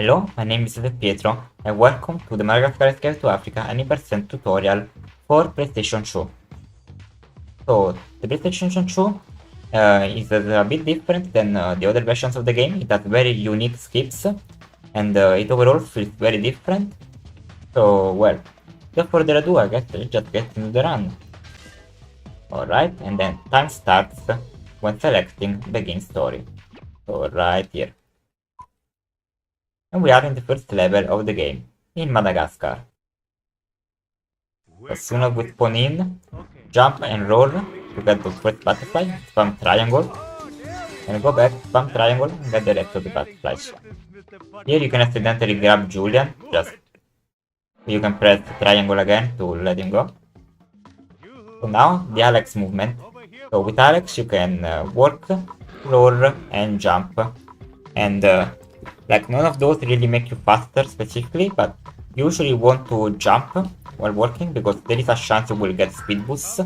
Hello, my name is Pietro, and welcome to the Madagascar Escape to Africa Any% tutorial for PlayStation 2. So, the PlayStation 2 is a bit different than the other versions of the game. It has very unique skips, and it overall feels very different. So, well, without further ado, I guess let's just get into the run. Alright, and then time starts when selecting Begin Story. So, right here. And we are in the first level of the game, in Madagascar. As soon as we spawn in, jump and roll to get the first butterfly, spam triangle, and go back, spam triangle, and get the rest of the butterflies. Here you can accidentally grab Julian, just you can press triangle again to let him go. So now, the Alex movement. So with Alex you can walk, roll, and jump, and like none of those really make you faster specifically, but you usually want to jump while walking because there is a chance you will get speed boosts.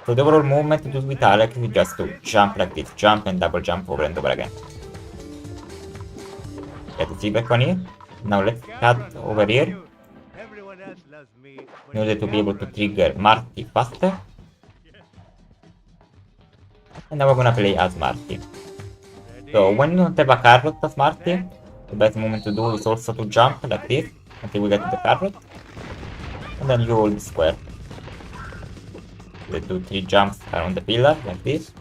So the overall movement to do with Alex is just to jump like this, jump and double jump over and over again. Get the feedback on here. Now let's cut over here in order to be able to trigger Marty faster. And now we're gonna play as Marty. So when you don't have a carrot as Marty, the best moment to do is also to jump like this until we get to the carrot, and then you hold square. You do 3 jumps around the pillar like this,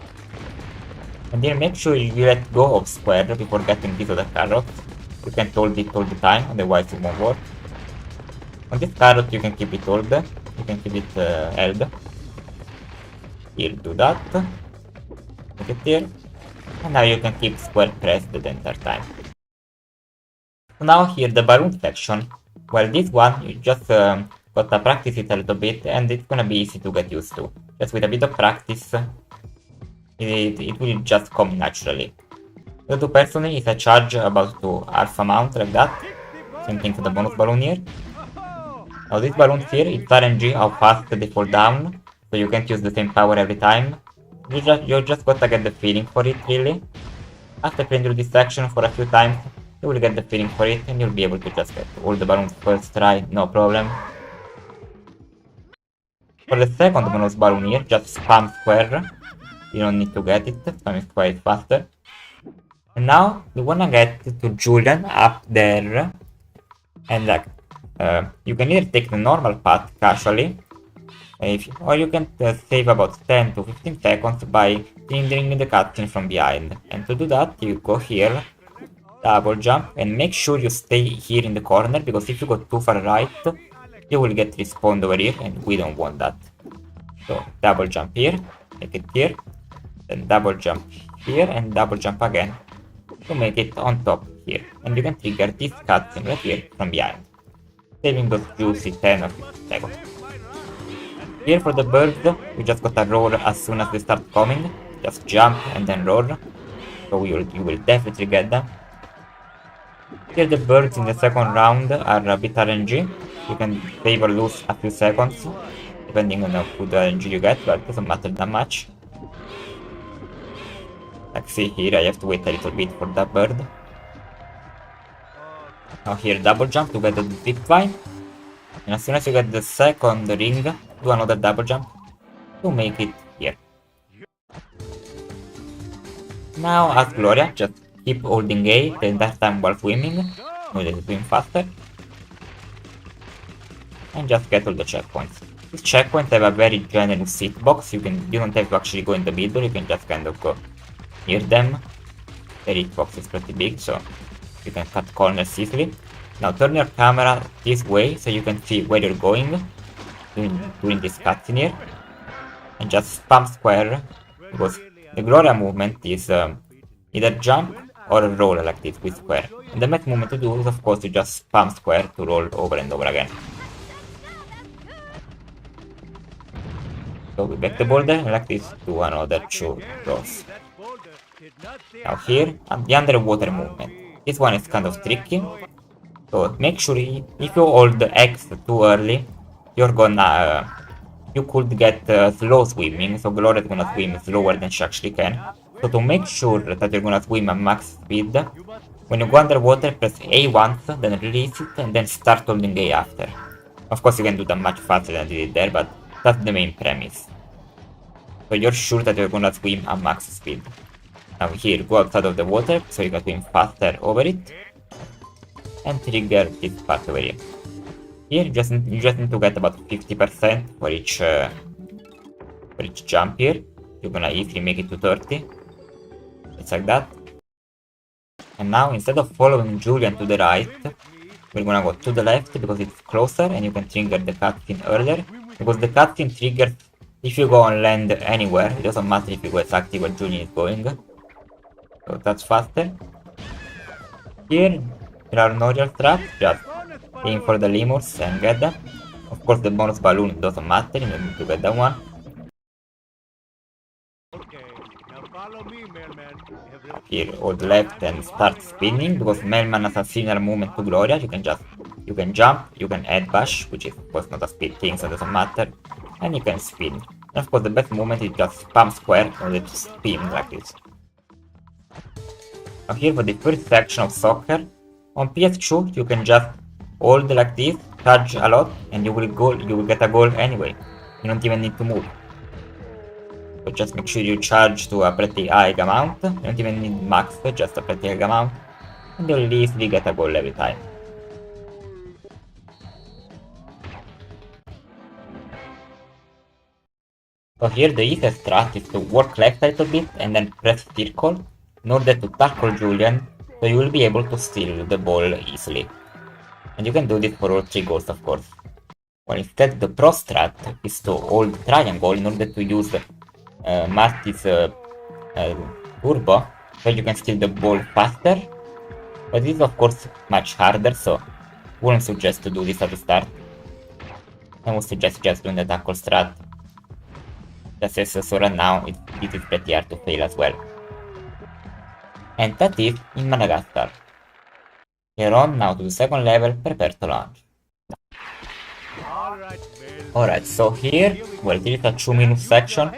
and then make sure you let go of square before getting this other carrot. You can't hold it all the time, otherwise it won't work. On this carrot you can keep it hold, you can keep it held. Here, do that. Make it here. And now you can keep square pressed the entire time. So now here the balloon section. Well, this one you just got to practice it a little bit, and it's gonna be easy to get used to. Just with a bit of practice, it will just come naturally. The two personally is a charge about to half amount like that. Same thing for the bonus balloon here. Now this balloon here, it's RNG how fast they fall down, so you can't use the same power every time. You just gotta get the feeling for it, really. After playing through this section for a few times, you will get the feeling for it, and you'll be able to just get all the balloons first try, no problem. For the second bonus balloon here, just spam square. You don't need to get it, spam it quite faster. And now, we wanna get to Julian up there, and like, you can either take the normal path casually, or you can save about 10 to 15 seconds by hindering the cutscene from behind. And to do that, you go here, double jump, and make sure you stay here in the corner, because if you go too far right, you will get respawned over here, and we don't want that. So, double jump here, make it here, then double jump here, and double jump again to make it on top here. And you can trigger this cutscene right here from behind, saving those juicy 10 or 15 seconds. Here for the birds, you just gotta roll as soon as they start coming. Just jump and then roll. So you will definitely get them. Here the birds in the second round are a bit RNG. You can save or lose a few seconds, depending on how good RNG you get, but it doesn't matter that much. Like see here, I have to wait a little bit for that bird. Now here double jump to get the zip line. And as soon as you get the second ring, do another double jump to make it here. Now as Gloria, just keep holding A the entire time while swimming, in order to swim faster. And just get all the checkpoints. These checkpoints have a very generous seat box, you don't have to actually go in the middle, you can just kind of go near them. The seat box is pretty big, so you can cut corners easily. Now turn your camera this way so you can see where you're going during this cutscene here. And just spam square, because the Gloria movement is either jump or roll like this with square. And the best movement to do is of course to just spam square to roll over and over again. So we back the boulder like this to another 2 rows. Now here, the underwater movement. This one is kind of tricky. So make sure if you hold the X too early, you could get slow swimming, so Gloria is gonna swim slower than she actually can. So to make sure that you're gonna swim at max speed, When you go underwater, press A once, then release it, and then start holding A after. Of course, you can do that much faster than I did it there, but that's the main premise. So you're sure that you're gonna swim at max speed. Now here, go outside of the water, so you can swim faster over it, and trigger this part over here. Here, you just need to get about 50% for each jump here. You're gonna easily make it to 30. It's like that. And now, instead of following Julian to the right, we're gonna go to the left because it's closer and you can trigger the cutscene earlier. Because the cutscene triggers if you go on land anywhere. It doesn't matter if you go exactly where Julian is going. So that's faster. Here, there are no real traps, just aim for the lemurs and get them. Of course, the bonus balloon doesn't matter, you need to get that one. Here, hold left and start spinning, because Mailman has a similar movement to Gloria. You can jump, you can head bash, which is of course not a speed thing, so it doesn't matter, and you can spin. And of course, the best movement is just spam square in order to spin like this. Now here for the first section of soccer, on PS2 you can just hold like this, charge a lot, and you will get a goal anyway. You don't even need to move. So just make sure you charge to a pretty high amount. You don't even need max, just a pretty high amount, and you'll easily get a goal every time. So here the easiest strat is to work left a little bit and then press circle in order to tackle Julian, so you will be able to steal the ball easily. And you can do this for all 3 goals, of course. Well, instead the pro strat is to hold triangle in order to use Marty's turbo, so you can steal the ball faster. But this is of course much harder, so wouldn't suggest to do this at the start. I would suggest just doing the tackle strat. Just as so right now, it is pretty hard to fail as well. And that is in Madagascar. Here on now to the second level, prepare to launch. Alright, so here, well, this is a 2-minute section,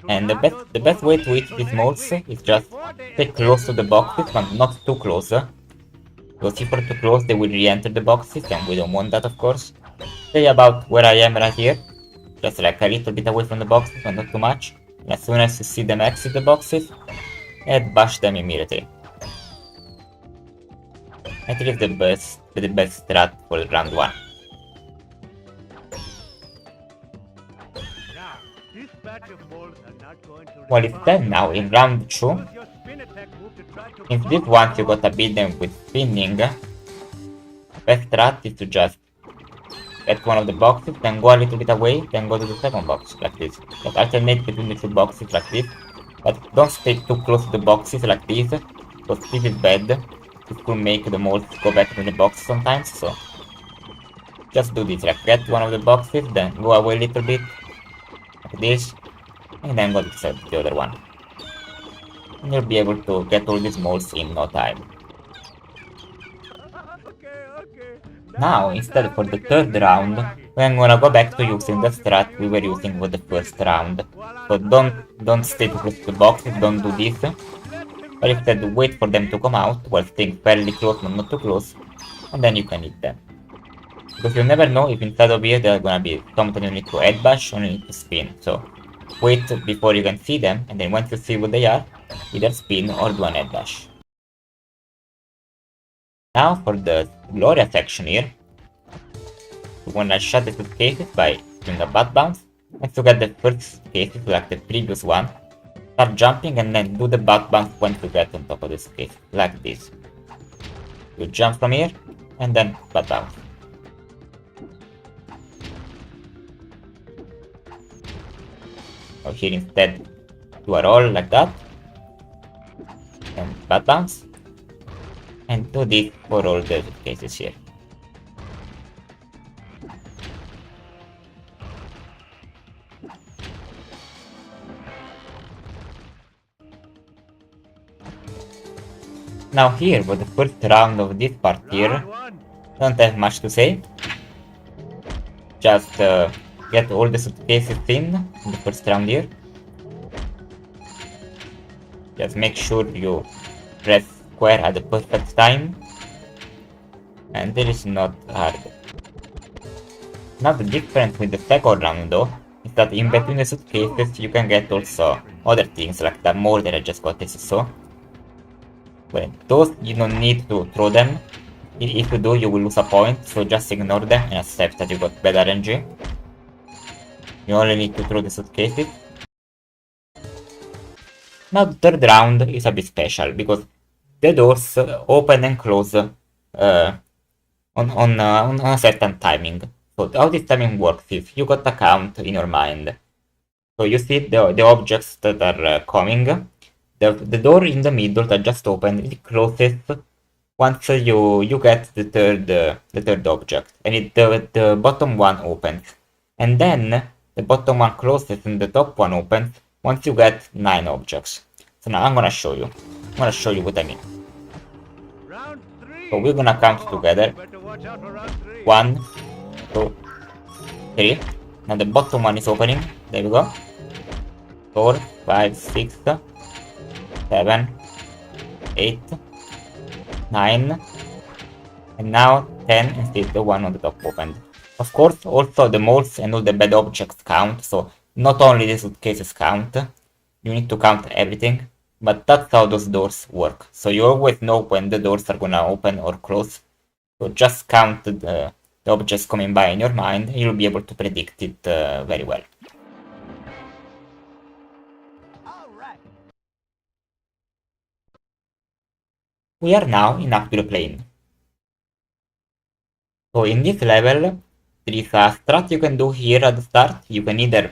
and the best way to hit these moles is just stay close to the boxes, but not too close. Because if you're too close, they will re-enter the boxes, and we don't want that, of course. Stay about where I am right here, just like a little bit away from the boxes, but not too much. And as soon as you see them exit the boxes, and bash them immediately. I think it's the best strat for round 1. Well, instead now in round 2, if this once you gotta beat them with spinning, best strat is to just get one of the boxes, then go a little bit away, then go to the second box, like this. Just alternate between the 2 boxes like this, but don't stay too close to the boxes like this, because this is bad. It could make the moles go back to the box sometimes, so just do this, like get one of the boxes, then go away a little bit, like this, and then go to the other one. And you'll be able to get all these moles in no time. Now, instead for the third round, we're gonna go back to using the strat we were using for the first round. So don't stay too close to the boxes, don't do this. But instead wait for them to come out while staying fairly close but not too close, and then you can hit them. Because you never know if inside of here they're gonna be something you need to head bash or you need to spin. So wait before you can see them, and then once you see what they are, either spin or do an head bash. Now for the Gloria section here, you wanna shut the suitcases by doing a butt bounce, and to get the first suitcases like the previous one, start jumping and then do the butt bounce once you get on top of the suitcase, like this. You jump from here, and then butt bounce. So here instead, do a roll like that, and butt bounce. And do this for all the cases here. Now here, for the first round of this part here, don't have much to say. Just get all the suitcases in the first round here. Just make sure you press square at the perfect time. And this is not hard. Now the difference with the second round though, is that in between the suitcases you can get also other things like the more that I just got as you saw. But those you don't need to throw them. If you do, you will lose a point, so just ignore them and accept that you got bad RNG. You only need to throw the suitcases. Now the third round is a bit special, because the doors open and close on a certain timing. So how this timing works is, you got a count in your mind. So you see the objects that are coming. The door in the middle that just opened, it closes once you get the third object, and the bottom one opens, and then the bottom one closes and the top one opens once you get 9 objects. So now I'm gonna show you. I'm gonna show you what I mean. So we're gonna count together. 1, 2, 3. Now the bottom one is opening. There we go. 4, 5, 6, 7, 8, 9, and now 10 instead the one on the top opened. Of course, also the moles and all the bad objects count, so not only the suitcases count, you need to count everything, but that's how those doors work. So you always know when the doors are gonna open or close, so just count the objects coming by in your mind, and you'll be able to predict it very well. We are now in up to the plane. So in this level, there is a strat you can do here at the start. You can either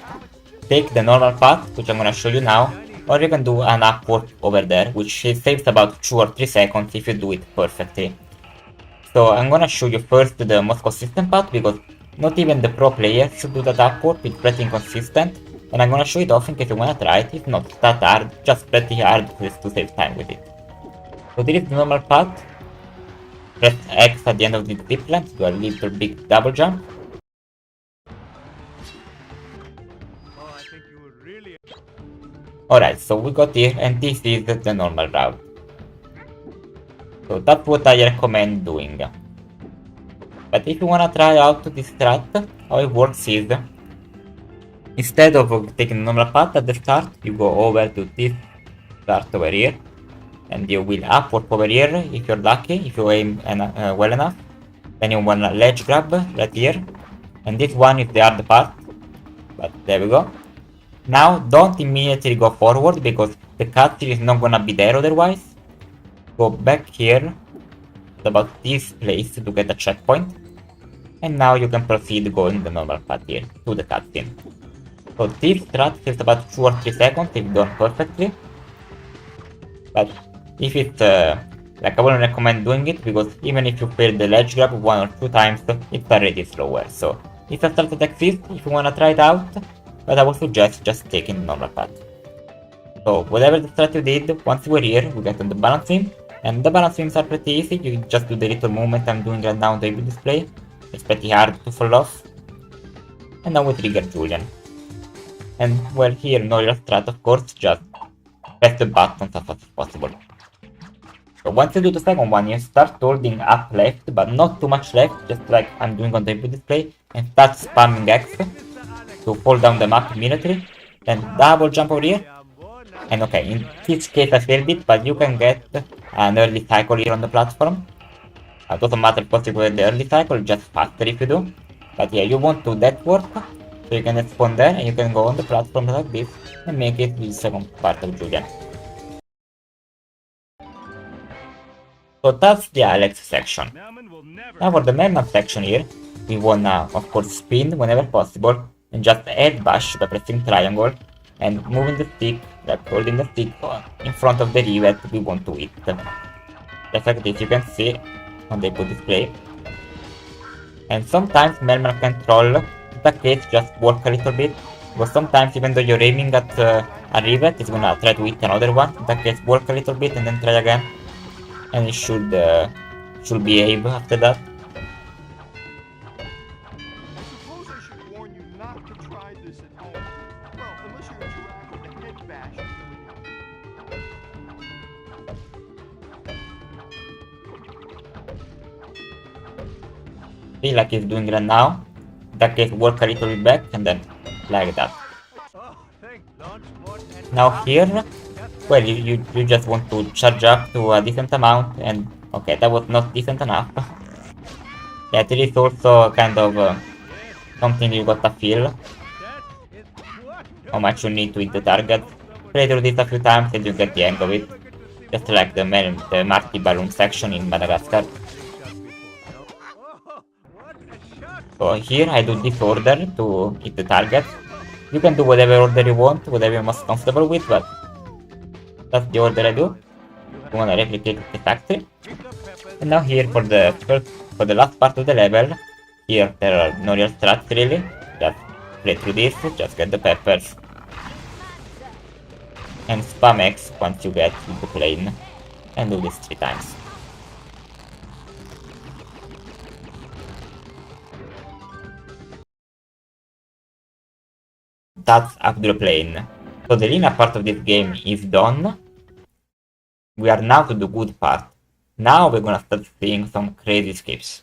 take the normal path, which I'm gonna show you now, or you can do an upward over there, which saves about 2 or 3 seconds if you do it perfectly. So I'm gonna show you first the most consistent path, because not even the pro player should do that upward, it's pretty inconsistent, and I'm gonna show it off in case you wanna try it. It's not that hard, just pretty hard just to save time with it. So this is the normal path. Press X at the end of the zipline to do a little big double jump. Alright, so we got here, and this is the normal route. So that's what I recommend doing. But if you wanna try out this strat, how it works is, instead of taking the normal path at the start, you go over to this start over here, and you will upward over here if you're lucky, if you aim well enough. Then you want a ledge grab right here, and this one is the hard path, but there we go. Now don't immediately go forward, because the cutscene is not gonna be there otherwise. Go back here, about this place to get a checkpoint, and now you can proceed going the normal path here to the cutscene. So this strat takes about 2 or 3 seconds if done perfectly, but if it's like, I wouldn't recommend doing it, because even if you fail the ledge grab 1 or 2 times, it's already slower. So it's a strat that exists if you wanna try it out, but I would suggest just taking the normal path. So whatever the strat you did, once we're here, we get on the balance beam, and the balance beams are pretty easy. You just do the little movement I'm doing right now on the display. It's pretty hard to fall off. And now we trigger Julian. And well, here no real strat, of course, just press the buttons as fast as possible. So once you do the second one, you start holding up left, but not too much left, just like I'm doing on the display, and start spamming X to fall down the map immediately. Then double jump over here. And okay, in this case I failed it, but you can get an early cycle here on the platform. It doesn't matter what you get the early cycle, just faster if you do. But yeah, you won't do that work, so you can spawn there and you can go on the platform like this and make it the second part of Julian. So that's the Alex section. Now for the Merman section here, we wanna of course spin whenever possible and just add bash by pressing triangle and moving the stick, like holding the stick in front of the rivet we want to hit. Just like this, you can see on the input display. And sometimes Merman can troll, in that case just work a little bit, but sometimes even though you're aiming at a rivet, it's gonna try to hit another one. In that case, work a little bit and then try again, and it should behave after that. See, like he's doing right now. In that case, work a little bit back and then like that. Now here, well, you just want to charge up to a decent amount, and okay, that was not decent enough. Yeah, it is also kind of something you gotta feel. How much you need to hit the target. Play through this a few times and you get the hang of it. Just like the Marty balloon section in Madagascar. So here I do this order to hit the target. You can do whatever order you want, whatever you're most comfortable with, but that's the order I do. You wanna replicate the factory. And now here for the last part of the level, here there are no real strats really. Just play through this, just get the peppers. And spam X once you get to the plane. And do this 3 times. That's up to the plane. So the linear part of this game is done. We are now to the good part. Now we're gonna start seeing some crazy skips.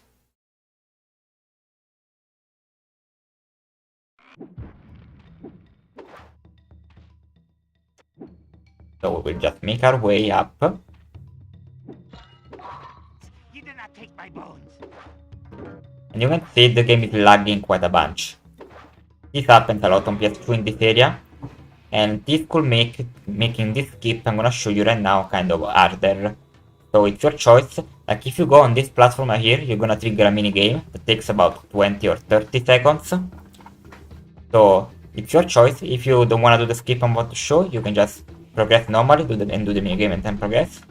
So we will just make our way up. You do not take my bones. And you can see the game is lagging quite a bunch. This happens a lot on PS2 in this area. And this could make making this skip I'm gonna show you right now kind of harder. So it's your choice. Like if you go on this platform right here, you're gonna trigger a mini game that takes about 20 or 30 seconds. So it's your choice. If you don't wanna do the skip I'm about to show, you can just progress normally, do the mini game and then progress.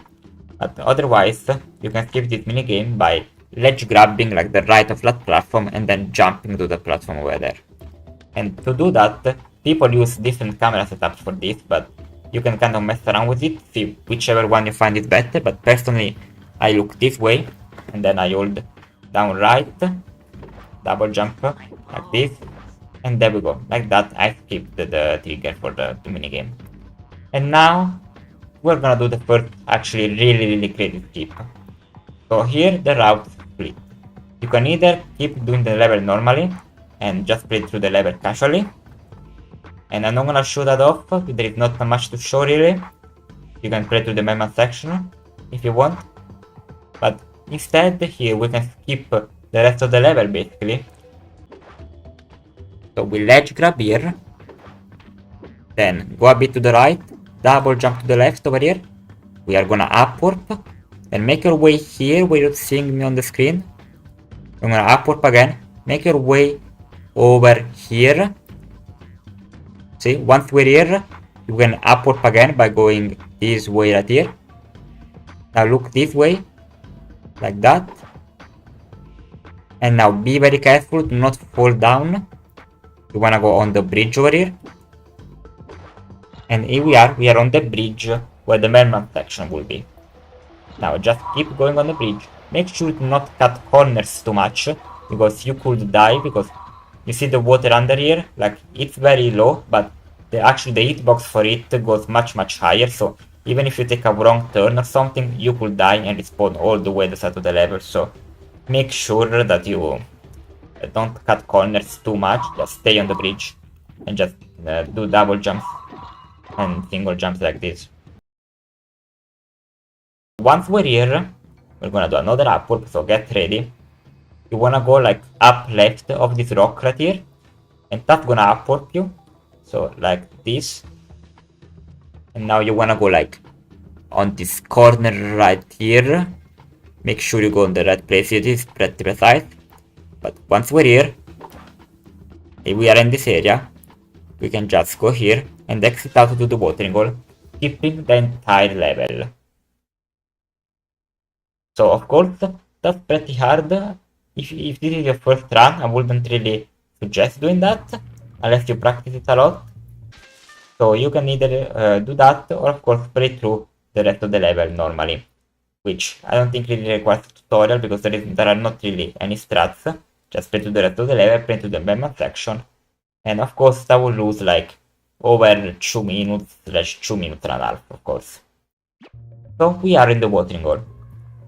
But otherwise, you can skip this mini game by ledge grabbing like the right of that platform and then jumping to the platform over there. And to do that, people use different camera setups for this, but you can kind of mess around with it, see whichever one you find is better. But personally, I look this way, and then I hold down right, double jump like this, and there we go. Like that, I skipped the trigger for the mini game. And now we're gonna do the first actually really crazy skip. So here the route is split. You can either keep doing the level normally and just play through the level casually. And I'm not gonna show that off, there is not much to show really. You can play through the mema section if you want. But instead here we can skip the rest of the level basically. So we ledge grab here. Then go a bit to the right, double jump to the left over here. We are gonna up warp. Then make your way here where you're seeing me on the screen. I'm gonna up warp again. Make your way over here. See, once we're here, you can up warp again by going this way right here. Now look this way, like that. And now be very careful, do not fall down. You wanna go on the bridge over here. And here we are on the bridge where the merman section will be. Now just keep going on the bridge. Make sure to not cut corners too much, because you could die, because you see the water under here, like it's very low, but actually the hitbox for it goes much higher, so even if you take a wrong turn or something, you could die and respawn all the way to the side of the level. So make sure that you don't cut corners too much, just stay on the bridge and just do double jumps and single jumps like this. Once we're here, we're gonna do another up warp, so get ready. You wanna go like up left of this rock right here, and that's gonna up warp you. So like this. And now you wanna go like on this corner right here. Make sure you go in the right place, it is pretty precise. But once we're here, if we are in this area, we can just go here and exit out to the watering hole, skipping the entire level. So of course, that's pretty hard. If this is your first run, I wouldn't really suggest doing that, unless you practice it a lot. So you can either do that, or of course play through the rest of the level normally. Which I don't think really requires a tutorial, because there are not really any strats. Just play through the rest of the level, play through the mema section. And of course that will lose like over 2 minutes / 2 minutes and a half, of course. So we are in the watering hole.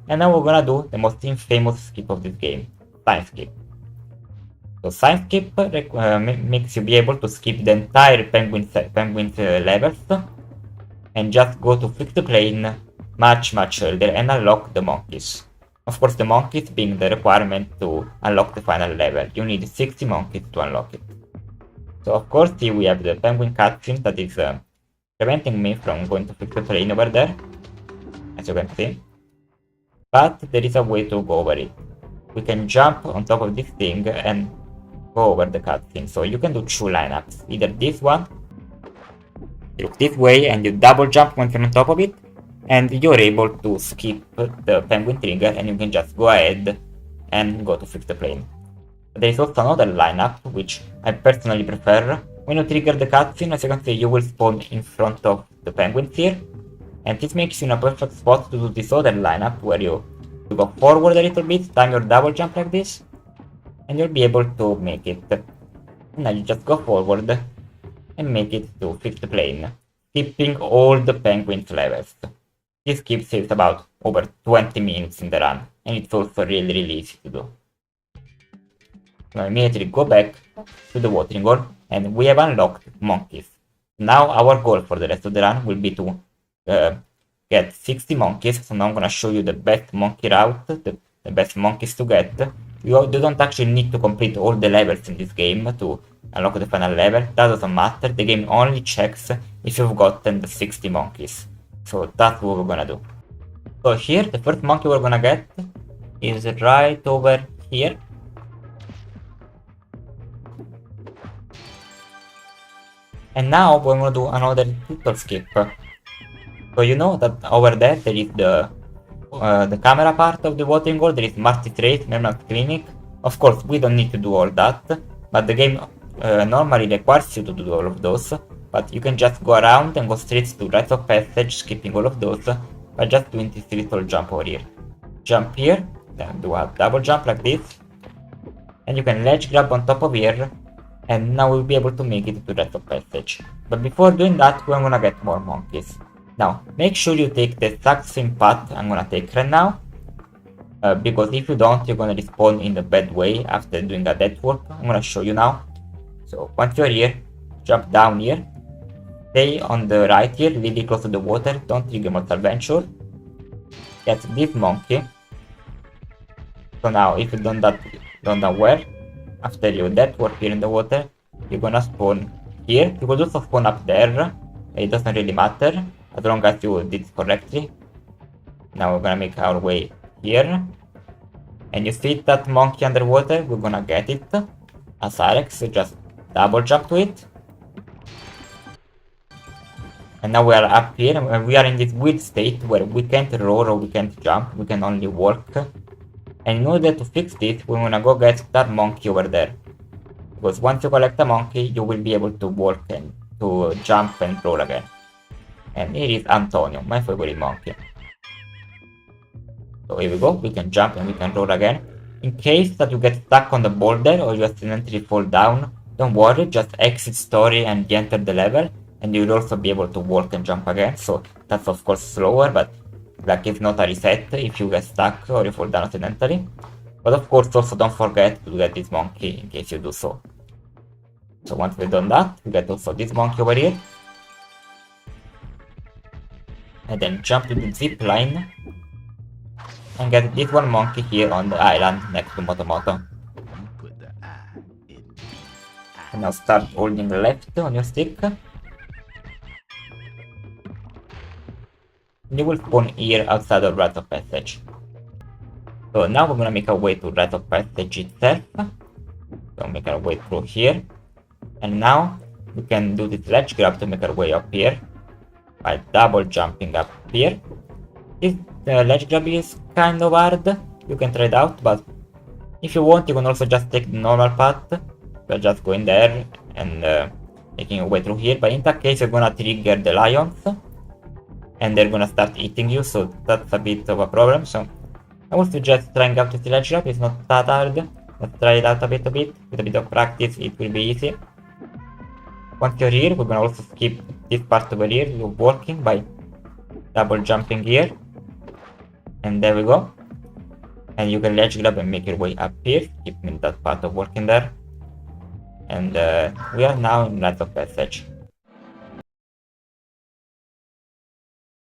And now we're gonna do the most infamous skip of this game, time skip. So side skip makes you be able to skip the entire penguin levels and just go to fix the plane much earlier and unlock the monkeys. Of course, the monkeys being the requirement to unlock the final level. You need 60 monkeys to unlock it. So of course here we have the penguin cutscene that is preventing me from going to fix the plane over there, as you can see. But there is a way to go over it. We can jump on top of this thing and go over the cutscene. So you can do two lineups. Either this one, you look this way and you double jump once you're on top of it, and you're able to skip the penguin trigger and you can just go ahead and go to fix the plane. There is also another lineup, which I personally prefer. When you trigger the cutscene, as you can see, you will spawn in front of the penguins here, and this makes you in a perfect spot to do this other lineup where you go forward a little bit, time your double jump like this, and you'll be able to make it. And now you just go forward and make it to fix the plane, skipping all the penguins levels. This skip saves about over 20 minutes in the run, and it's also really easy to do. Now immediately go back to the watering hole, and we have unlocked monkeys. Now our goal for the rest of the run will be to get 60 monkeys, so now I'm gonna show you the best monkey route, the best monkeys to get. You don't actually need to complete all the levels in this game to unlock the final level. That doesn't matter, the game only checks if you've gotten the 60 monkeys. So that's what we're gonna do. So here, the first monkey we're gonna get is right over here. And now we're gonna do another little skip. So you know that over there is the camera part of the watering hole, there is Marty's Race, Merman's Clinic. Of course, we don't need to do all that, but the game normally requires you to do all of those. But you can just go around and go straight to Rites of Passage, skipping all of those, by just doing this little jump over here. Jump here, then do a double jump like this, and you can ledge grab on top of here, and now we'll be able to make it to Rites of Passage. But before doing that, we're gonna get more monkeys. Now, make sure you take the exact same path I'm gonna take right now, because if you don't, you're gonna respawn in the bad way after doing a death warp. I'm gonna show you now. So once you're here, jump down here, stay on the right here, really close to the water, don't trigger Mortal Venture. Get this monkey. So now, if you don't know where, after you death warp here in the water, you're gonna spawn here. You could also spawn up there, it doesn't really matter, as long as you did it correctly. Now we're gonna make our way here. And you see that monkey underwater, we're gonna get it. As Alex, so just double jump to it. And now we are up here, and we are in this weird state where we can't roll or we can't jump, we can only walk. And in order to fix this, we're gonna go get that monkey over there. Because once you collect a monkey, you will be able to walk and to jump and roll again. And here is Antonio, my favorite monkey. So here we go, we can jump and we can roll again. In case that you get stuck on the boulder or you accidentally fall down, don't worry, just exit story and enter the level, and you'll also be able to walk and jump again. So that's of course slower, but like it's not a reset if you get stuck or you fall down accidentally. But of course also don't forget to get this monkey in case you do so. So once we've done that, we get also this monkey over here. And then jump to the zip line and get this one monkey here on the island next to Motomoto. And now start holding left on your stick. You will spawn here outside of Rites of Passage. So now we're gonna make our way to Rites of Passage itself. So make our way through here. And now we can do this ledge grab to make our way up here by double jumping up here. This ledge grab is kind of hard, you can try it out, but if you want you can also just take the normal path. So just going there and making your way through here, but in that case you're gonna trigger the lions and they're gonna start eating you, so that's a bit of a problem. So I would suggest trying out the ledge grab, it's not that hard. Let's try it out a bit. With a bit of practice it will be easy. Once you're here, we're gonna also skip this part over here, you're walking by double jumping here. And there we go. And you can ledge grab and make your way up here, skipping that part of walking there. And we are now in Rites of Passage.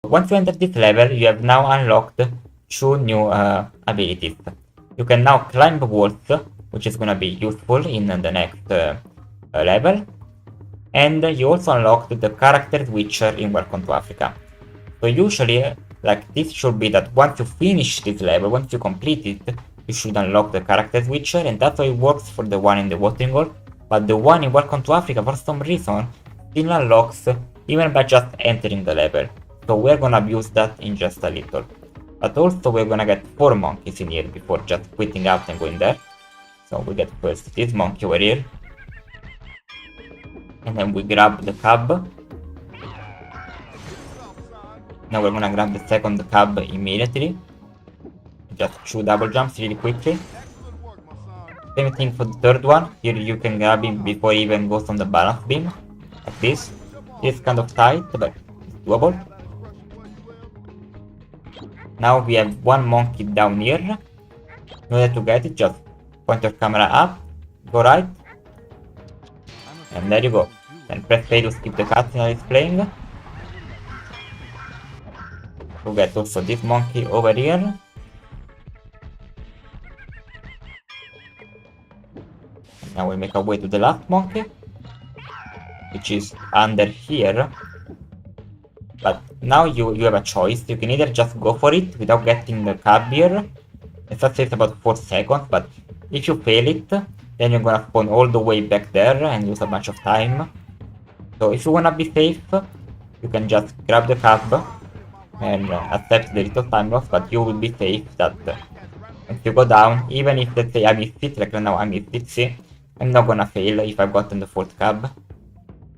Once you enter this level, you have now unlocked 2 new abilities. You can now climb walls, which is gonna be useful in the next level. And you also unlocked the character switcher in Welcome to Africa. So usually, like, this should be that once you finish this level, once you complete it, you should unlock the character switcher, and that's how it works for the one in the watering hole. But the one in Welcome to Africa, for some reason, still unlocks even by just entering the level. So we're gonna abuse that in just a little. But also we're gonna get 4 monkeys in here before just quitting out and going there. So we get first this monkey over here. And then we grab the cub. Now we're gonna grab the second cub immediately. Just 2 double jumps really quickly. Same thing for the third one. Here you can grab him before he even goes on the balance beam. Like this. It's kind of tight, but it's doable. Now we have 1 monkey down here. In order to get it, just point your camera up, go right, and there you go. Then press play to skip the cutscene while it's playing. We get also this monkey over here. Now we make our way to the last monkey, which is under here. But now you have a choice. You can either just go for it without getting the cab here. It takes about 4 seconds, but if you fail it, then you're gonna spawn all the way back there and lose a bunch of time. So if you wanna be safe, you can just grab the cab and accept the little time loss, but you will be safe that if you go down, even if, let's say, I miss it, like right now I missed it, see, I'm not gonna fail if I've gotten the 4th cab.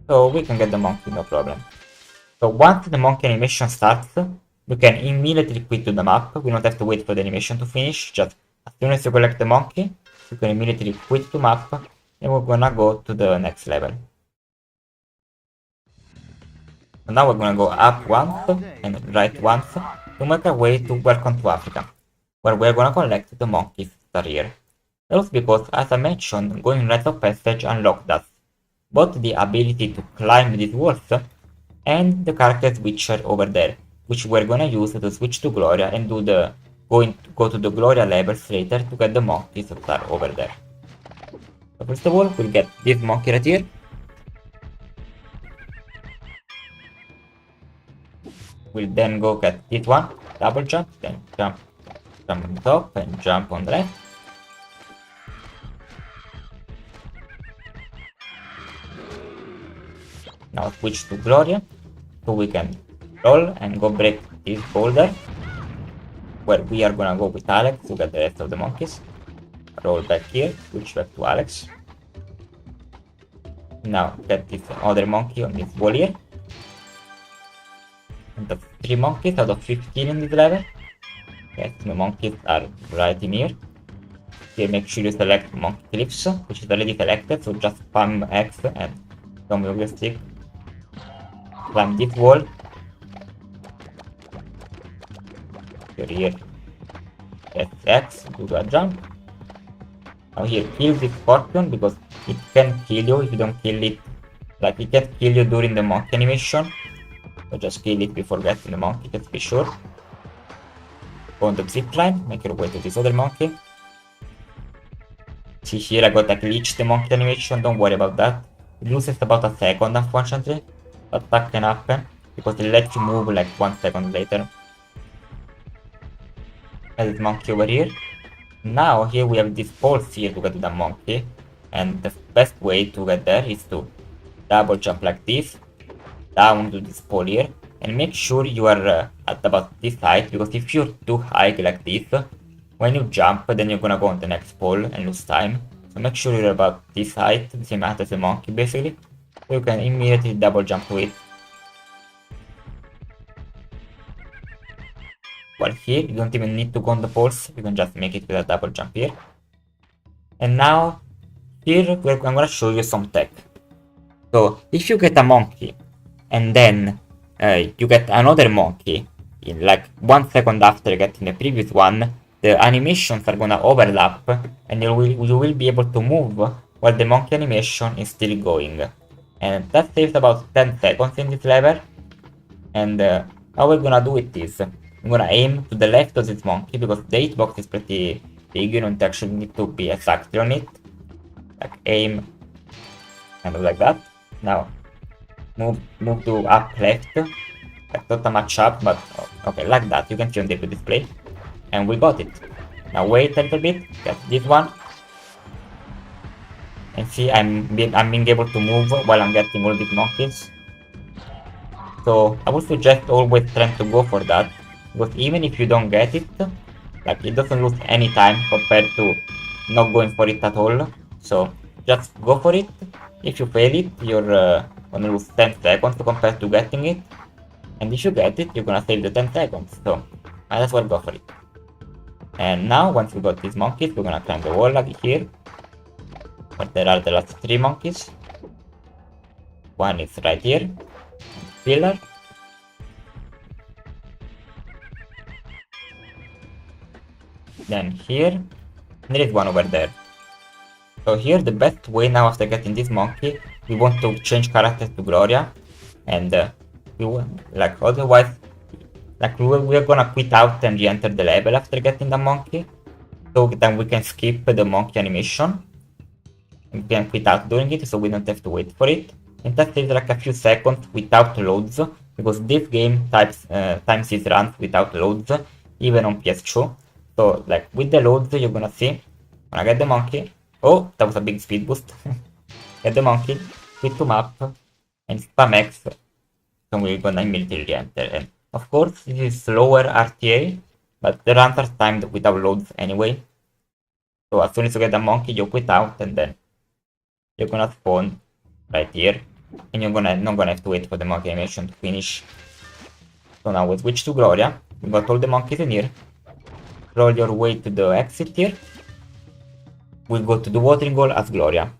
So we can get the monkey, no problem. So once the monkey animation starts, you can immediately quit to the map. We don't have to wait for the animation to finish. Just as soon as you collect the monkey, you can immediately quit to map, and we're gonna go to the next level. So now we're gonna go up once and right once to make our way to Welcome to Africa, where we're gonna collect the monkeys that are here. That was because, as I mentioned, going Rites of Passage unlocked us both the ability to climb these walls and the character switcher over there, which we're gonna use to switch to Gloria and do the go to the Gloria levels later to get the monkeys that are over there. So first of all, we'll get this monkey right here. We'll then go get this one, double jump, then jump on the top and jump on the left. Now switch to Gloria, so we can roll and go break this boulder, where we are gonna go with Alex to get the rest of the monkeys. Roll back here, switch back to Alex. Now get this other monkey on this wall here. And the 3 monkeys out of 15 in this level. Yes, the monkeys are right in here. Here make sure you select monkey clips, which is already selected, so just spam X and don't move your stick. Climb this wall. Here, press X, do a jump. Now here, kill this scorpion because it can kill you if you don't kill it. Like, it can kill you during the monkey animation. So just kill it before getting the monkey, let's be sure. Go on the zipline, make your way to this other monkey. See here, I got a glitch the monkey animation, don't worry about that. It loses about a second, unfortunately. But that can happen, because it lets you move like 1 second later. There's this monkey over here. Now here we have this pulse here to get to the monkey. And the best way to get there is to double jump like this, down to this pole here, and make sure you are at about this height, because if you're too high like this, when you jump, then you're gonna go on the next pole and lose time. So make sure you're about this height, the same height as the monkey basically. So you can immediately double jump to it. While here, you don't even need to go on the poles, you can just make it with a double jump here. And now, here I'm gonna show you some tech. So, if you get a monkey, and then you get another monkey, in like 1 second after getting the previous one, the animations are gonna overlap, and you will be able to move while the monkey animation is still going. And that saves about 10 seconds in this level. And how we're gonna do it is, I'm gonna aim to the left of this monkey, because the hitbox is pretty big, you don't actually need to be exactly on it. Like aim, kind of like that. Now, move to up left, like not a much up, but okay, like that, you can see on the display. And we got it. Now wait a little bit, get this one. And see, I'm being able to move while I'm getting all these monkeys. So I would suggest always trying to go for that, because even if you don't get it, like it doesn't lose any time compared to not going for it at all. So just go for it. If you fail it, you're gonna lose 10 seconds compared to getting it. And if you get it, you're gonna save the 10 seconds. So might as well go for it. And now, once we got these monkeys, we're gonna climb the wall like here. But there are the last 3 monkeys. One is right here. Pillar. Then here. There is one over there. So here the best way now after getting this monkey, we want to change character to Gloria. And we want, like, otherwise, like we're gonna quit out and re-enter the level after getting the monkey. So then we can skip the monkey animation. We can quit out doing it, so we don't have to wait for it. And that saves like a few seconds without loads, because this game times its runs without loads, even on PS2. So like with the loads, you're gonna see, when I get the monkey, oh, that was a big speed boost. Get the monkey, quit to map, and spam X, so we're gonna immediately re-enter. And of course, this is slower RTA, but the runs are timed without loads anyway. So as soon as you get the monkey, you quit out, and then you're gonna spawn right here, and you're not gonna have to wait for the monkey animation to finish. So now we switch to Gloria. We got all the monkeys in here. Roll your way to the exit here. We'll go to the watering hole as Gloria.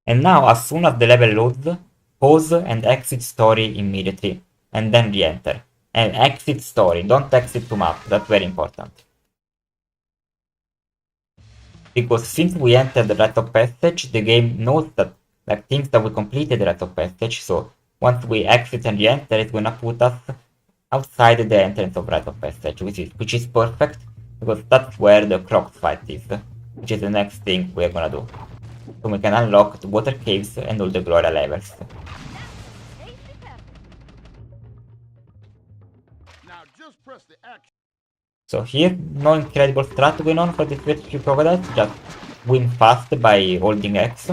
And now, as soon as the level loads, pause and exit story immediately, and then re-enter. And exit story, don't exit to map, that's very important. Because since we entered the Rite of Passage, the game knows that, like, things that we completed the Rite of Passage, so once we exit and re-enter, it's gonna put us outside the entrance of Rite of Passage, which is perfect, because that's where the Crocs fight is, which is the next thing we're gonna do. So we can unlock the water caves and all the Gloria levels. So here, no incredible strat going on for this rescue crocodiles, just win fast by holding X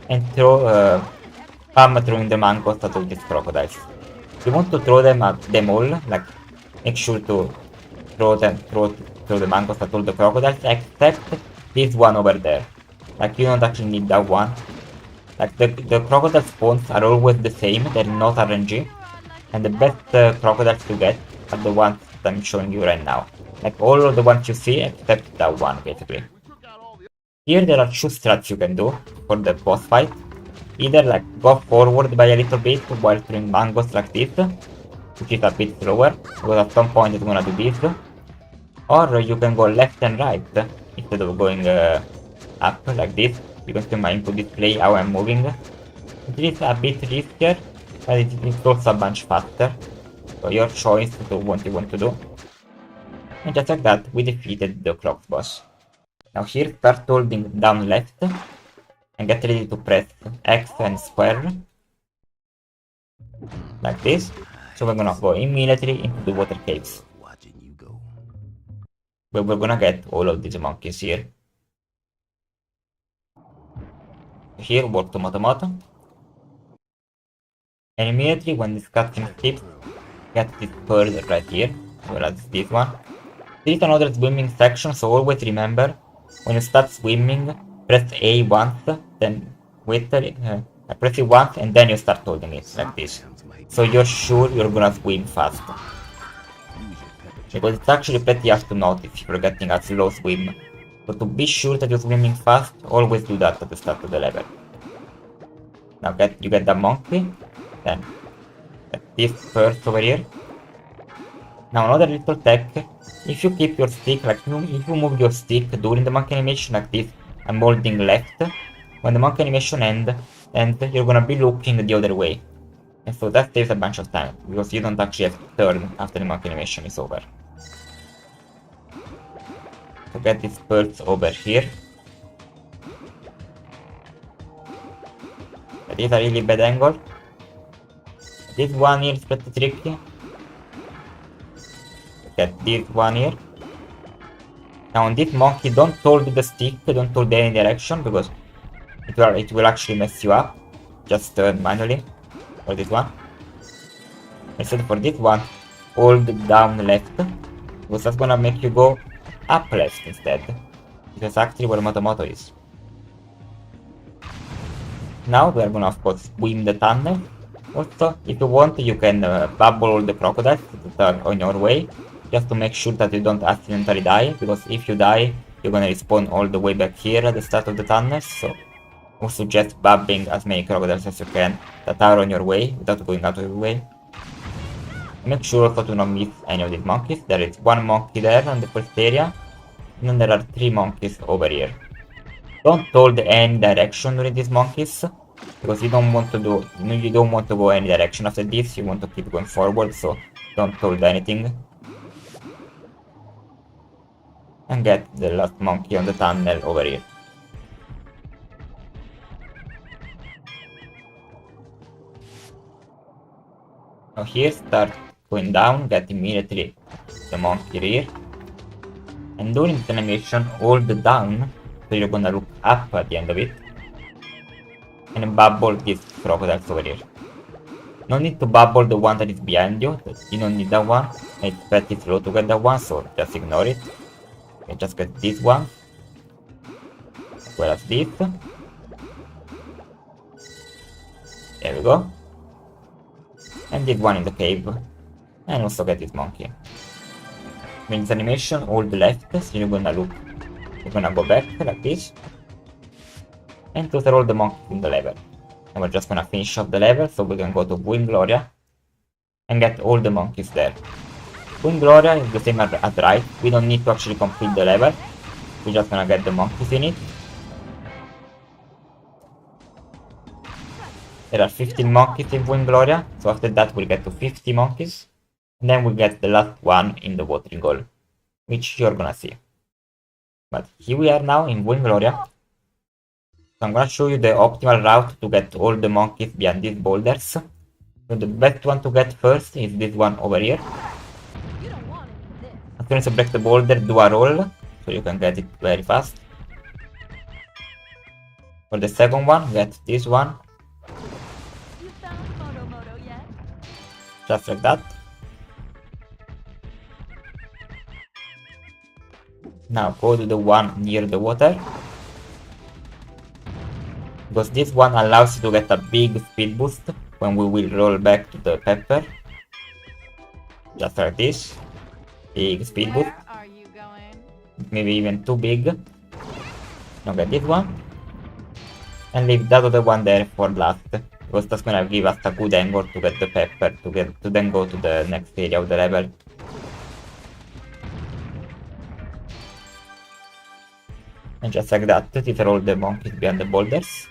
and spam throwing the mangoes at all these crocodiles. You want to throw them at them all, like make sure to throw the mangoes at all the crocodiles except this one over there. Like you don't actually need that one. Like the crocodile spawns are always the same, they're not RNG. And the best crocodiles to get are the ones that I'm showing you right now. Like all of the ones you see except that one basically. Here there are 2 strats you can do for the boss fight. Either like go forward by a little bit while throwing mangoes like this, which is a bit slower, because at some point it's gonna do this. Or you can go left and right instead of going up like this. You can see my input display how I'm moving. It is a bit riskier, but it's also a bunch faster. So your choice to what you want to do. And just like that, we defeated the Crocs boss. Now here, start holding down left and get ready to press X and square. Like this. So we're gonna go immediately into the water caves. Where we're gonna get all of these monkeys here. Here, work tomato. And immediately when this cutscene skips, get this pearl right here, as well as this one. There is another swimming section, so always remember, when you start swimming, press A once, then wait, press it once, and then you start holding it, like this. So you're sure you're gonna swim fast. Because it's actually pretty hard to notice if you're getting a slow swim. So to be sure that you're swimming fast, always do that at the start of the level. Now you get the monkey, then this first over here. Now another little tech, if you keep your stick, like if you move your stick during the monkey animation like this, I'm holding left, when the monkey animation ends, you're gonna be looking the other way. And so that saves a bunch of time, because you don't actually have to turn after the monkey animation is over. So get these pearls over here. That is a really bad angle. This one here is pretty tricky. Get this one here. Now on this monkey, don't hold the stick, don't hold any direction, because it will actually mess you up. Just turn manually for this one. Instead for this one, hold down left, because that's gonna make you go up left instead. Because actually where Moto is. Now we are gonna of course swim the tunnel. Also, if you want, you can bubble all the crocodiles that are on your way, just to make sure that you don't accidentally die, because if you die, you're gonna respawn all the way back here at the start of the tunnel, so I suggest bubbling as many crocodiles as you can that are on your way, without going out of your way. Make sure also to not miss any of these monkeys. There is one monkey there on the first area, and then there are 3 monkeys over here. Don't hold any direction during these monkeys, because you don't want to go any direction after this. You want to keep going forward, so don't hold anything. And get the last monkey on the tunnel over here. Now here, start going down, get immediately the monkey here. And during the animation, hold down, so you're gonna look up at the end of it. And bubble these crocodiles over here. No need to bubble the one that is behind you, you don't need that one. It's pretty slow to get that one, so just ignore it. Okay, just get this one, as well as this. There we go. And this one in the cave. And also get this monkey. When this animation, hold left, so you're gonna go back like this. And those are all the monkeys in the level. And we're just gonna finish off the level, so we can go to Gloria and get all the monkeys there. Gloria is the same as Rites. We don't need to actually complete the level. We're just gonna get the monkeys in it. There are 15 monkeys in Gloria, so after that we'll get to 50 monkeys. And then we'll get the last one in the watering hole, which you're gonna see. But here we are now in Gloria. So I'm gonna show you the optimal route to get all the monkeys behind these boulders. So the best one to get first is this one over here. As soon as you break the boulder, do a roll, so you can get it very fast. For the second one, get this one. Just like that. Now go to the one near the water, because this one allows you to get a big speed boost when we will roll back to the pepper. Just like this. Big speed boost. Maybe even too big. Now get this one. And leave that other one there for last, because that's gonna give us a good angle to get the pepper, to then go to the next area of the level. And just like that, these are all the monkeys behind the boulders.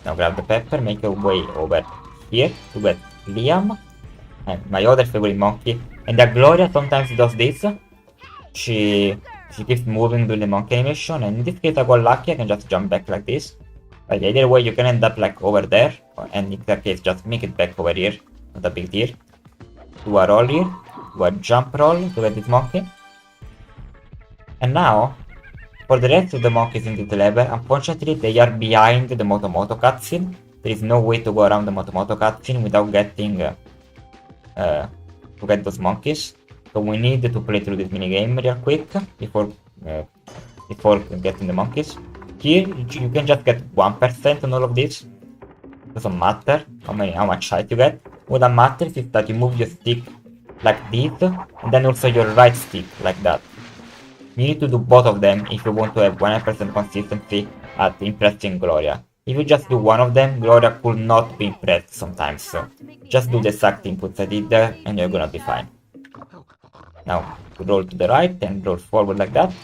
Now grab the pepper, make your way over here to get Liam, and my other favorite monkey. And the Gloria sometimes does this. She keeps moving during the monkey animation, and in this case I got lucky, I can just jump back like this. But either way you can end up like over there, and in that case just make it back over here, not a big deal. Do a roll here, do a jump roll to get this monkey. And now, for the rest of the monkeys in this level, unfortunately they are behind the Moto cutscene. There is no way to go around the Moto cutscene without getting to get those monkeys. So we need to play through this minigame real quick before getting the monkeys. Here you can just get 1% on all of this. Doesn't matter how much height you get. What that matters is that you move your stick like this, and then also your right stick like that. You need to do both of them if you want to have 100% consistency at impressing Gloria. If you just do one of them, Gloria could not be impressed sometimes, so just do the exact inputs I did there and you're gonna be fine. Now roll to the right and roll forward like that.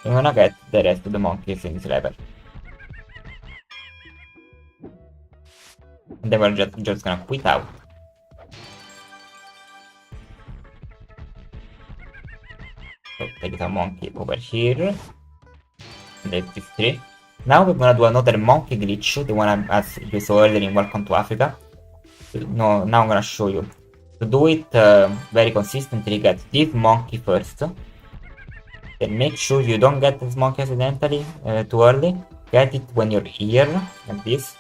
You're gonna get the rest of the monkeys in this level. And then we're just gonna quit out. So there is a monkey over here. And there's this tree. Now we're gonna do another monkey glitch, the one as you saw earlier in Welcome to Africa. No, now I'm gonna show you. To do it very consistently, get this monkey first. Then make sure you don't get this monkey accidentally too early. Get it when you're here, like this.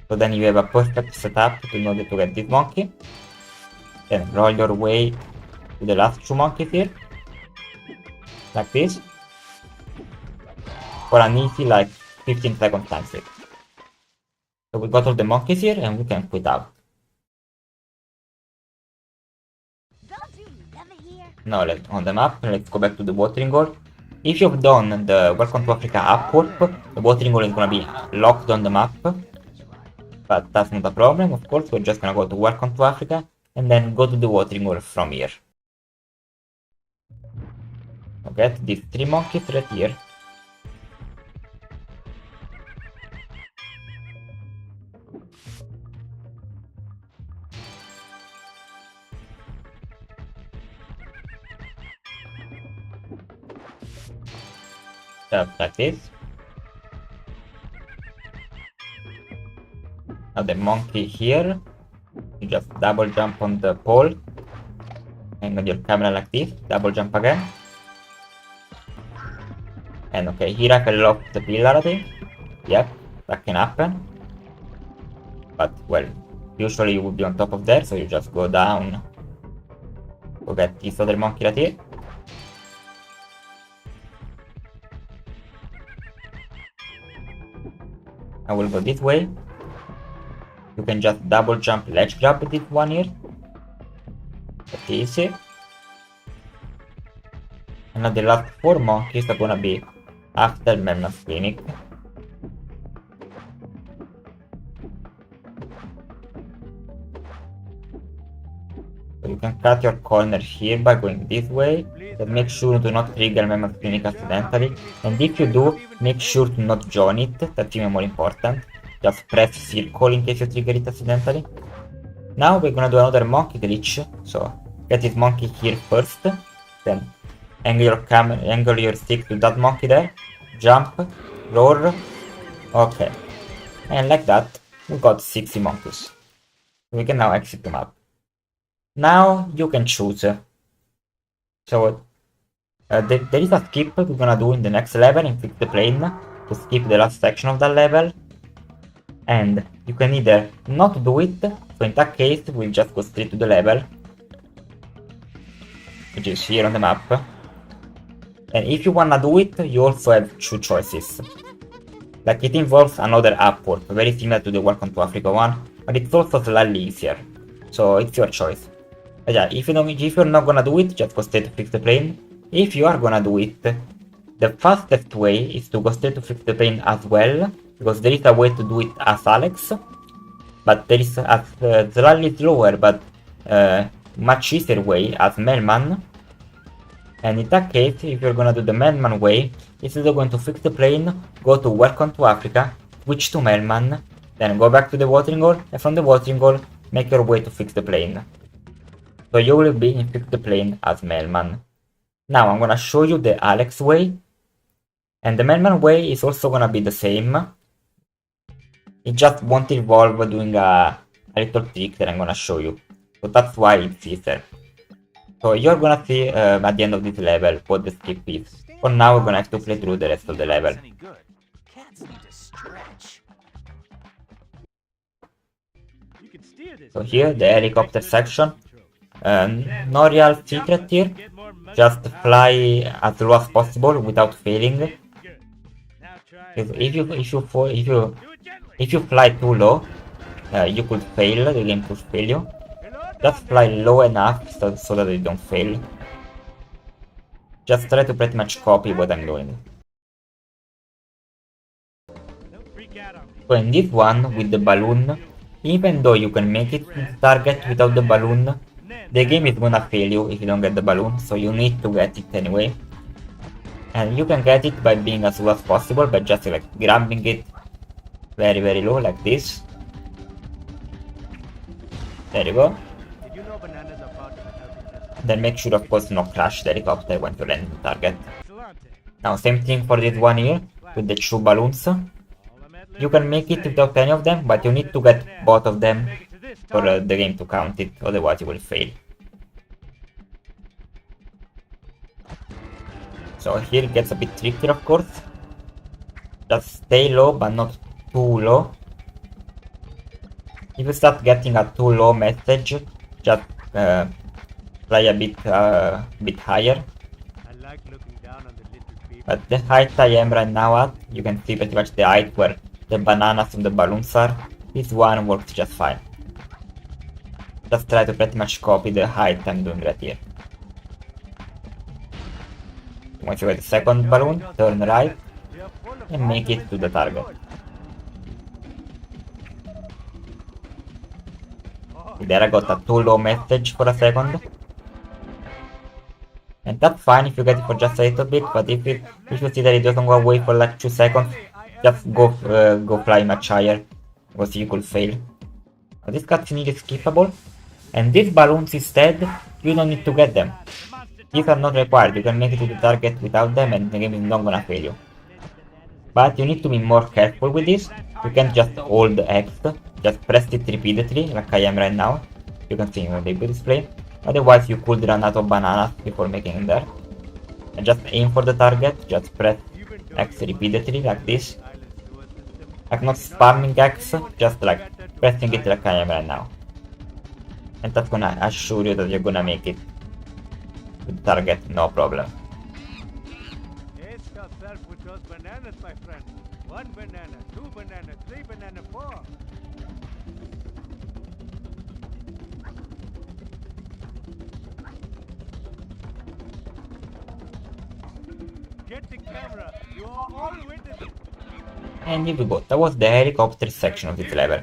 So then you have a perfect setup in order to get this monkey. Then roll your way to the last two monkeys here. Like this. For an easy like 15-second time save. So we got all the monkeys here and we can quit out. Now on the map, let's go back to the watering hole. If you've done the Welcome to Africa up warp, the watering hole is gonna be locked on the map. But that's not a problem, of course, we're just gonna go to Welcome to Africa and then go to the watering hole from here. Okay, these 3 monkeys right here. Like this. Now the monkey here, you just double jump on the pole, angle your camera like this, double jump again. And okay, here I fell off the pillar, I think. Yep, that can happen. But well, usually you would be on top of there, so you just go down. Go get this other monkey right here. I will go this way. You can just double jump ledge grab this one here. That's easy. And now the last 4 monkeys are gonna be after Melman's clinic. So you can cut your corner here by going this way. But make sure to not trigger Melman's clinic accidentally. And if you do, make sure to not join it, that's even more important. Just press circle in case you trigger it accidentally. Now we're gonna do another monkey glitch. So get this monkey here first. Then angle your stick to that monkey there. Jump, roar. Okay. And like that, we got 60 monkeys. We can now exit the map. Now you can choose. So there is a skip we're gonna do in the next level and fix the plane to skip the last section of that level. And you can either not do it, so in that case we'll just go straight to the level, which is here on the map. And if you wanna do it, you also have 2 choices. Like it involves another upwarp, very similar to the Welcome to Africa one, but it's also slightly easier. So it's your choice. But yeah, if you're not gonna do it, just go straight to fix the plane. If you are gonna do it, the fastest way is to go straight to fix the plane as well, because there is a way to do it as Alex, but there is a slightly slower but much easier way as Melman. And in that case, if you're gonna do the Melman way, instead of going to fix the plane, go to Welcome to Africa, switch to Melman, then go back to the watering hole, and from the watering hole, make your way to fix the plane. So you will be in fix the plane as Melman. Now I'm gonna show you the Alex way, and the Melman way is also gonna be the same. It just won't involve doing a little trick that I'm gonna show you. So that's why it's easier. So you're gonna see at the end of this level what the skip is. For now we're gonna have to play through the rest of the level. So here, the helicopter section. No real secret here. Just fly as low as possible without failing. If you fly too low, you could fail. The game could fail you. Just fly low enough so that you don't fail. Just try to pretty much copy what I'm doing. So in this one with the balloon, even though you can make it to the target without the balloon, the game is gonna fail you if you don't get the balloon, so you need to get it anyway. And you can get it by being as low as possible, by just like grabbing it very low like this. There you go. Did you know bananas are part of the healthy test? Then make sure of course to not crash the helicopter when you land the target. Excellent. Now same thing for this one here, with the 2 balloons. You can make it without any of them, but you need to get both of them for the game to count it, otherwise you will fail. So here it gets a bit trickier of course. Just stay low but not too low. If you start getting a too low message, just fly a bit higher. I like looking down on the little people. But the height I am right now at, you can see pretty much the height where the bananas and the balloons are. This one works just fine. Just try to pretty much copy the height I'm doing right here. Once you get the second balloon, turn right and make it to the target. There I got a too low message for a second. And that's fine if you get it for just a little bit, but if you see that it doesn't go away for like 2 seconds, just go fly much higher, because you could fail. But this cutscene is skippable, and these balloons instead, you don't need to get them. These are not required, you can make it to the target without them and the game is not gonna fail you. But you need to be more careful with this. You can't just hold X, just press it repeatedly like I am right now. You can see in the display. Otherwise you could run out of bananas before making it there. And just aim for the target, just press X repeatedly like this. Like not spamming X, just like pressing it like I am right now. And that's gonna assure you that you're gonna make it to the target, no problem. Ace yourself with those bananas, my friend. 1 banana, 2 banana, 3 banana, 4. Get the camera. You are all witnesses. And here we go, that was the helicopter section of this level.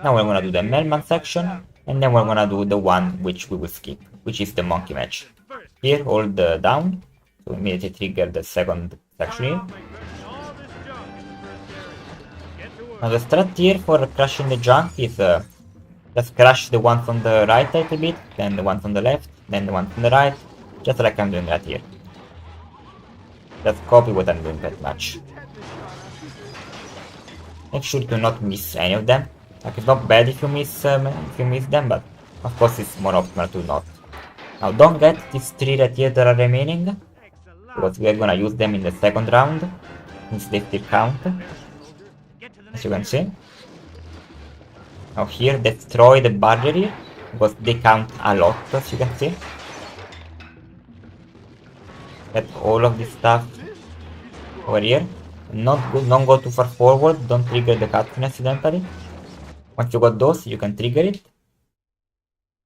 Now we're gonna do the mailman section, and then we're gonna do the one which we will skip, which is the monkey match. Here, hold down to immediately trigger the second section here. Now the strat here for crashing the junk is just crash the ones on the right a little bit, then the ones on the left, then the ones on the right, just like I'm doing right here. Just copy what I'm doing pretty much. Make sure to not miss any of them. Like it's not bad if you miss them, but of course it's more optimal to not. Now don't get these 3 right here that are remaining, because we are gonna use them in the second round, since they still count, as you can see. Now here, destroy the barrier here, because they count a lot, as you can see. Get all of this stuff over here. Don't go too far forward, don't trigger the cutscene accidentally. Once you got those, you can trigger it.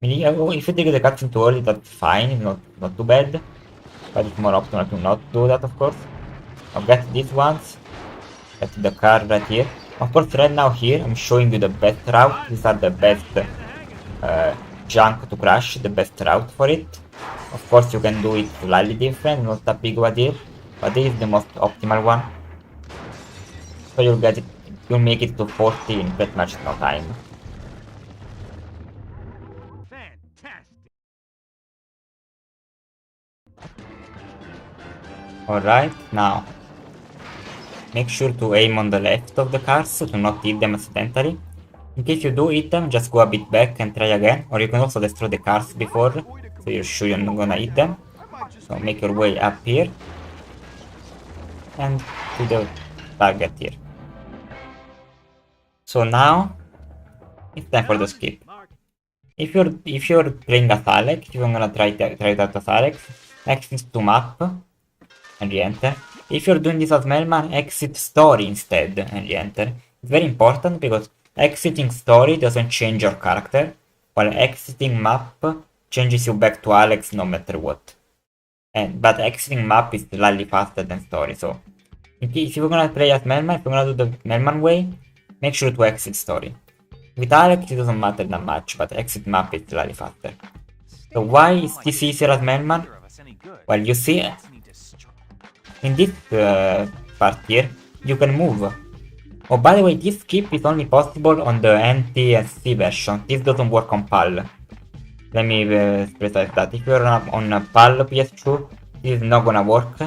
If you trigger the cutscene too early, that's fine, it's not too bad. But it's more optimal to not do that, of course. Now get these ones. Get the car right here. Of course, right now here, I'm showing you the best route. These are the best junk to crash, the best route for it. Of course, you can do it slightly different, not that big of a deal. But this is the most optimal one. So you'll make it to 40 in pretty much no time. Alright, now make sure to aim on the left of the cars to not hit them accidentally. In case you do hit them, just go a bit back and try again, or you can also destroy the cars before, so you're sure you're not gonna hit them. So make your way up here and to the target here. So now it's time for the skip. If you're playing as Alex, if you're gonna try it out as Alex, exit to map and re-enter. If you're doing this as Mailman, exit story instead and re-enter. It's very important because exiting story doesn't change your character, while exiting map changes you back to Alex no matter what. But exiting map is slightly faster than story, so if you're gonna play as Mailman, if you're gonna do the Mailman way, make sure to exit story. With Alex it doesn't matter that much, but exit map is slightly faster. So why is this easier as Mailman? Well, you see, in this part here, you can move. Oh, by the way, this skip is only possible on the NTSC version. This doesn't work on PAL. Let me precise that. If you're on a PAL PS2, this is not gonna work,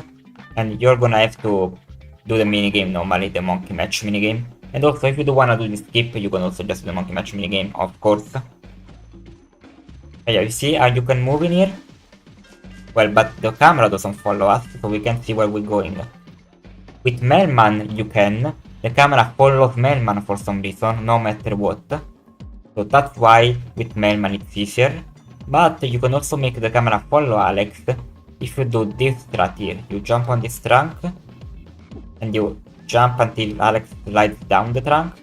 and you're gonna have to do the minigame normally, the monkey match minigame. And also, if you do wanna do the skip, you can also just do the monkey match minigame, of course. Yeah, you see how you can move in here? Well, but the camera doesn't follow us, so we can't see where we're going. With Mailman, you can. The camera follows Mailman for some reason, no matter what. So that's why with Mailman it's easier. But you can also make the camera follow Alex if you do this strat here. You jump on this trunk, and you jump until Alex slides down the trunk,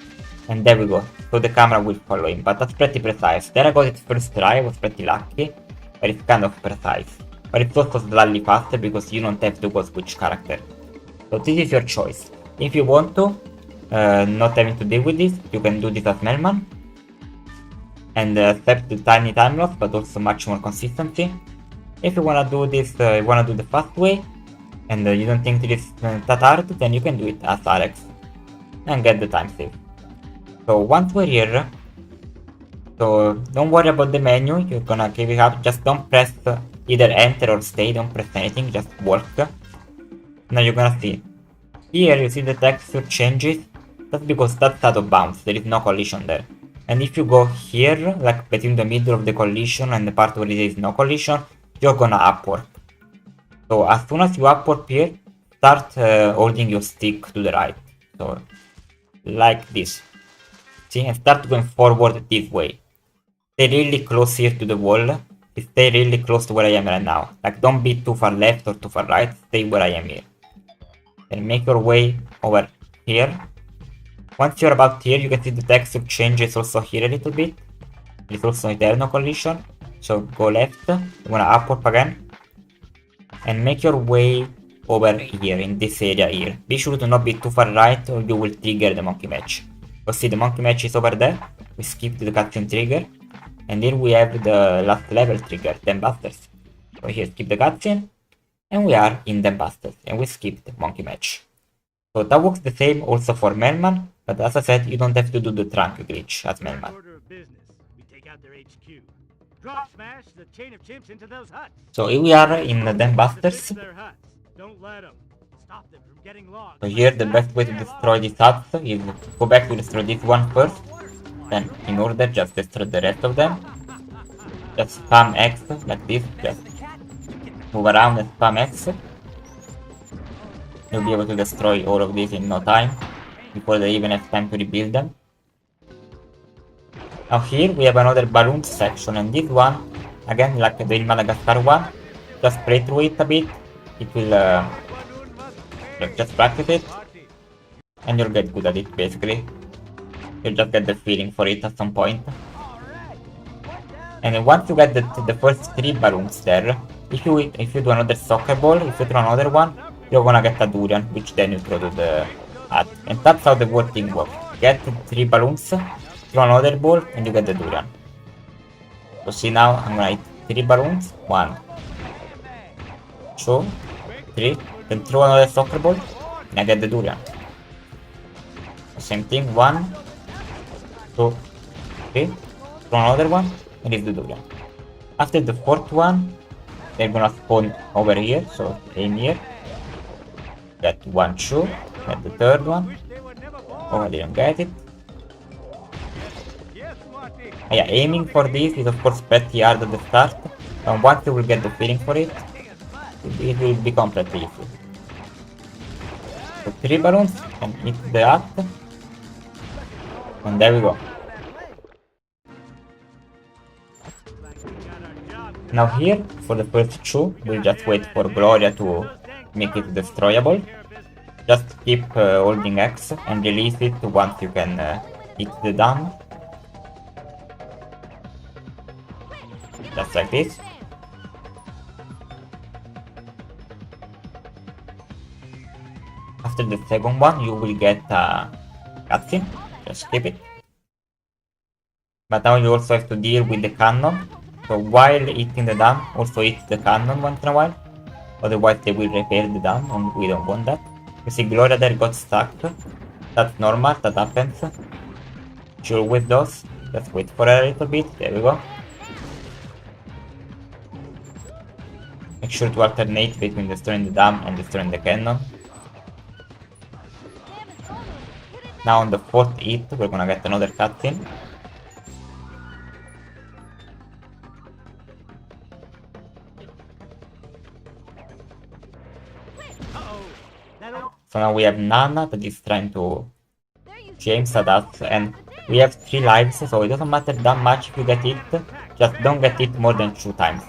and there we go. So the camera will follow him, but that's pretty precise. There I got it first try, I was pretty lucky, but it's kind of precise. But it's also slightly faster because you don't have to go switch character. So this is your choice. If you want to, not having to deal with this, you can do this as Mailman. And accept the tiny time loss, but also much more consistency. If you wanna do this, you wanna do the fast way, and you don't think it is that hard, then you can do it as Alex. And get the time save. So once we're here, so don't worry about the menu, you're gonna give it up, just don't press either enter or stay, don't press anything, just walk. Now you're gonna see. Here you see the texture changes, that's because that's out of bounds, there is no collision there. And if you go here, like between the middle of the collision and the part where there is no collision, you're gonna upwarp. So as soon as you upwarp here, start holding your stick to the right. So like this. See, and start going forward this way. Stay really close here to the wall. Stay really close to where I am right now. Like don't be too far left or too far right, stay where I am here. And make your way over here. Once you're about here, you can see the texture changes also here a little bit. It's also eternal collision. So go left, you wanna upwarp again. And make your way over here, in this area here. Be sure to not be too far right or you will trigger the monkey match. You see the monkey match is over there. We skipped the cutscene trigger. And here we have the last level trigger, Dambusters. So here skip the cutscene. And we are in Dambusters. And we skipped the monkey match. So that works the same also for Mailman. But as I said, you don't have to do the trunk glitch as Mailman. So here we are in the Dambusters. So here the best way to destroy these huts is go back to destroy this one first. Then in order just destroy the rest of them. Just spam X like this, just move around and spam X. You'll be able to destroy all of these in no time, before they even have time to rebuild them. Now here we have another balloon section, and this one, again like the Madagascar one, just play through it a bit, it will just practice it, and you'll get good at it basically. You'll just get the feeling for it at some point. And then once you get the first 3 balloons there, if you do another soccer ball, if you throw another one, you're gonna get a durian, which then you throw to the hut. And that's how the whole thing works. Get 3 balloons, throw another ball, and you get the durian. So see now, I'm gonna hit 3 balloons. 1, 2, 3. Then throw another soccer ball, and I get the durian. Same thing, 1, 2, 3. Throw another one, and it's the durian. After the 4th one, they're gonna spawn over here, so aim here. Get 1, 2, get the 3rd one. Oh, I didn't get it. Yeah, aiming for this is of course pretty hard at the start, and once you will get the feeling for it, it will become pretty easy. So 3 balloons and hit the hut, and there we go. Now here, for the first 2, we'll just wait for Gloria to make it destroyable. Just keep holding X and release it once you can hit the dam. Just like this. After the second one, you will get a cutscene. Just skip it. But now you also have to deal with the cannon. So while hitting the dam, also hit the cannon once in a while. otherwise they will repair the dam, and we don't want that. You see Gloria there got stuck. That's normal, that happens. She always does. Let's wait for her a little bit, there we go. Make sure to alternate between destroying the dam and destroying the cannon. Now on the 4th hit, we're gonna get another cutscene. So now we have Nana that is trying to... She aims at us, and we have 3 lives, so it doesn't matter that much if you get hit, just don't get hit more than 2 times.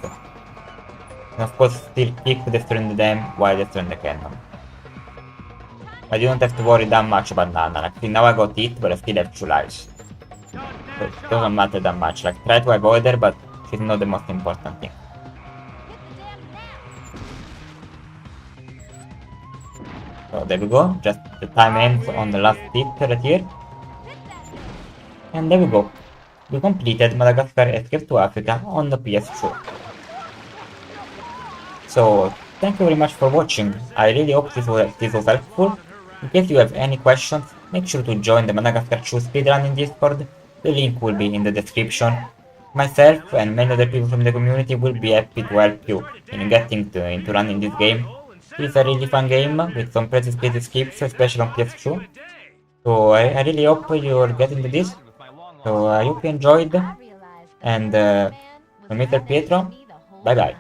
And of course still keep destroying the dam while destroying the cannon. I don't have to worry that much about Nana, like see, now I got hit but I still have 2 lives. So it doesn't matter that much, like try to avoid her but she's not the most important thing. So there we go, just the time ends on the last hit right here. And there we go. We completed Madagascar Escape to Africa on the PS2. So thank you very much for watching. I really hope this was helpful. In case you have any questions, make sure to join the Madagascar 2 speedrun in Discord. The link will be in the description. Myself and many other people from the community will be happy to help you in getting into running this game. It's a really fun game with some pretty skips, especially on PS2. So I really hope you're getting to this. So I hope you enjoyed. And from Mr. Pietro, bye bye.